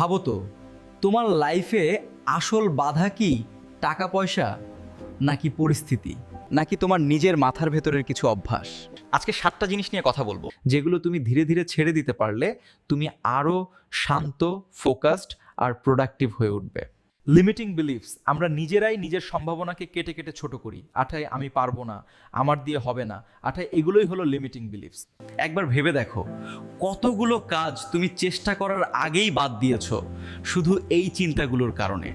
ভাবো তো, তোমার লাইফে আসল বাধা কি টাকা পয়সা, নাকি পরিস্থিতি, নাকি তোমার নিজের মাথার ভেতরের কিছু অভ্যাস? আজকে 7টা জিনিস নিয়ে কথা বলবো, যেগুলো তুমি ধীরে ধীরে ছেড়ে দিতে পারলে তুমি আরো শান্ত, ফোকাসড আর প্রোডাক্টিভ হয়ে উঠবে। লিমিটিং বিলিফস, আমরা নিজেরাই নিজের সম্ভাবনাকে কেটে কেটে ছোট করি। আঠায় আমি পারবো না, আমার দিয়ে হবে না, আঠায় এগুলোই হলো লিমিটিং বিলিফস। একবার ভেবে দেখো, কতগুলো কাজ তুমি চেষ্টা করার আগেই বাদ দিয়েছো শুধু এই চিন্তাগুলোর কারণে।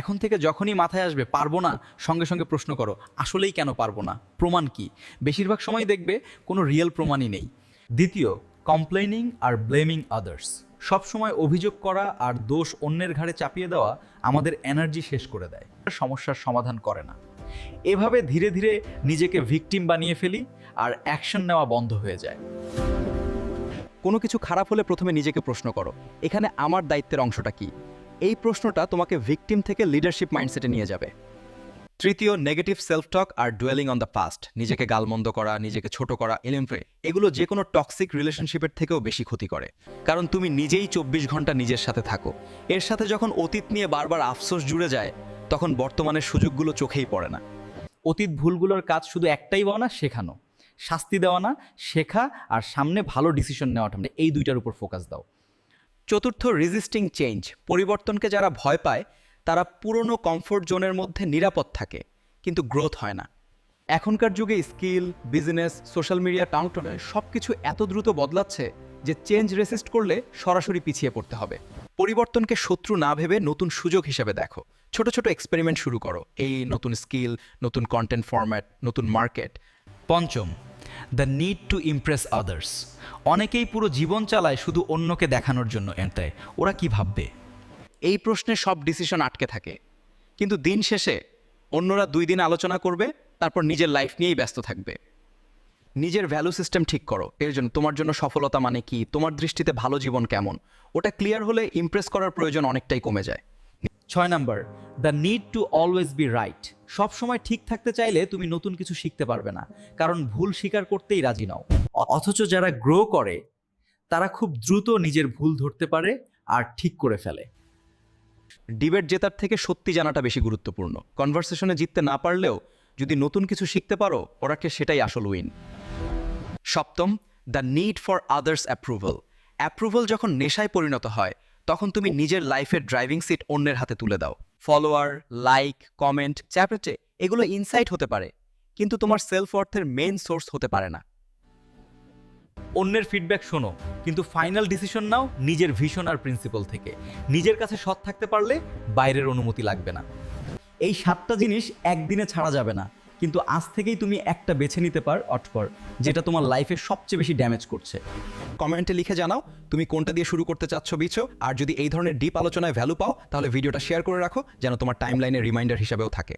এখন থেকে যখনই মাথায় আসবে পারবো না, সঙ্গে সঙ্গে প্রশ্ন করো, আসলেই কেন পারবো না, প্রমাণ কি? বেশিরভাগ সময় দেখবে কোনো রিয়েল প্রমাণই নেই। দ্বিতীয়, কমপ্লেনিং আর ব্লেমিং আদার্স। সবসময় অভিযোগ করা আর দোষ অন্যের ঘাড়ে চাপিয়ে দেওয়া আমাদের এনার্জি শেষ করে দেয়, সমস্যার সমাধান করে না। এভাবে ধীরে ধীরে নিজেকে ভিকটিম বানিয়ে ফেলি আর অ্যাকশন নেওয়া বন্ধ হয়ে যায়। কোনো কিছু খারাপ হলে প্রথমে নিজেকে প্রশ্ন করো, এখানে আমার দায়িত্বের অংশটা কি? এই প্রশ্নটা তোমাকে ভিকটিম থেকে লিডারশিপ মাইন্ডসেটে নিয়ে যাবে। তৃতীয়, নেগেটিভ সেলফ টক আর ডুয়েলিং অন দ্য পাস্ট। নিজেকে গালমন্দ করা, নিজেকে ছোট করা, এলিমপ্রে, এগুলো যে কোনো টক্সিক রিলেশনশিপের থেকেও বেশি ক্ষতি করে। কারণ তুমি নিজেই 24 ঘন্টা নিজের সাথে থাকো। এর সাথে যখন অতীত নিয়ে বারবার আফসোস জুড়ে যায়, তখন বর্তমানের সুযোগগুলো চোখেই পড়ে না। অতীত ভুলগুলোর কাজ শুধু একটাই, বলা না শেখানো, শাস্তি দেওয়া না, শেখা আর সামনে ভালো ডিসিশন নেওয়াটা, এই দুইটার উপর ফোকাস দাও। চতুর্থ, রেজিস্টিং চেঞ্জ। পরিবর্তনকে যারা ভয় পায় তারা পুরনো কমফোর্ট জোনের মধ্যে নিরাপদ থাকে, কিন্তু গ্রোথ হয় না। এখনকার যুগে স্কিল, বিজনেস, সোশ্যাল মিডিয়া, টাউনটনে সব কিছু এত দ্রুত বদলাচ্ছে যে চেঞ্জ রেসিস্ট করলে সরাসরি পিছিয়ে পড়তে হবে। পরিবর্তনকে শত্রু না ভেবে নতুন সুযোগ হিসেবে দেখো। ছোট ছোট এক্সপেরিমেন্ট শুরু করো, এই নতুন স্কিল, নতুন কন্টেন্ট ফরম্যাট, নতুন মার্কেট। পঞ্চম, the need to Impress others. অনেকেই পুরো জীবন চালায় শুধু অন্যকে দেখানোর জন্য। এটাই ওরা কি ভাববে, এই প্রশ্নে সব ডিসিশন আটকে থাকে, কিন্তু দিন শেষে অন্যরা 2 দিন আলোচনা করবে, তারপর নিজের লাইফ নিয়েই ব্যস্ত থাকবে। নিজের ভ্যালু সিস্টেম ঠিক করো। এর জন্য তোমার জন্য সফলতা মানে কি, তোমার দৃষ্টিতে ভালো জীবন কেমন, ওটা ক্লিয়ার হলে ইমপ্রেস করার প্রয়োজন অনেকটাই কমে যায়। 6 number, the need to always be right. সব সময় ঠিক থাকতে চাইলে তুমি নতুন কিছু শিখতে পারবে না, কারণ ভুল স্বীকার করতেই রাজি নও। অথচ যারা গ্রো করে তারা খুব দ্রুত নিজের ভুল ধরতে পারে আর ঠিক করে ফেলে। ডিবেট জেতার থেকে সত্যি জানাটা বেশি গুরুত্বপূর্ণ। কনভারসেশনে জিততে না পারলেও যদি নতুন কিছু শিখতে পারো, ওরাকে সেটাই আসল উইন। সপ্তম, the need for others approval. Approval যখন নেশায় পরিণত হয়, তখন তুমি নিজের লাইফের ড্রাইভিং সিট অন্যের হাতে তুলে দাও। ফলোয়ার, লাইক, কমেন্ট, চ্যাপেটে, এগুলো ইনসাইট হতে পারে, কিন্তু তোমার সেলফ ওয়ার্থের মেইন সোর্স হতে পারে না। অন্যের ফিডব্যাক শোনো, কিন্তু ফাইনাল ডিসিশন নাও নিজের ভিশন আর প্রিন্সিপাল থেকে। নিজের কাছে সৎ থাকতে পারলে বাইরের অনুমতি লাগবে না। এই 7টা জিনিস একদিনে ছাড়া যাবে না, কিন্তু আজ থেকেই তুমি একটা বেছে নিতে অটকর, যেটা তোমার লাইফে সবচেয়ে বেশি ড্যামেজ করছে। কমেন্টে লিখে জানাও তুমি কোনটা দিয়ে শুরু করতে চাচ্ছ বিছো। আর যদি এই ধরনের ডিপ আলোচনায় ভ্যালু পাও, তাহলে ভিডিওটা শেয়ার করে রাখো, যেন তোমার টাইমলাইনে রিমাইন্ডার হিসাবেও থাকে।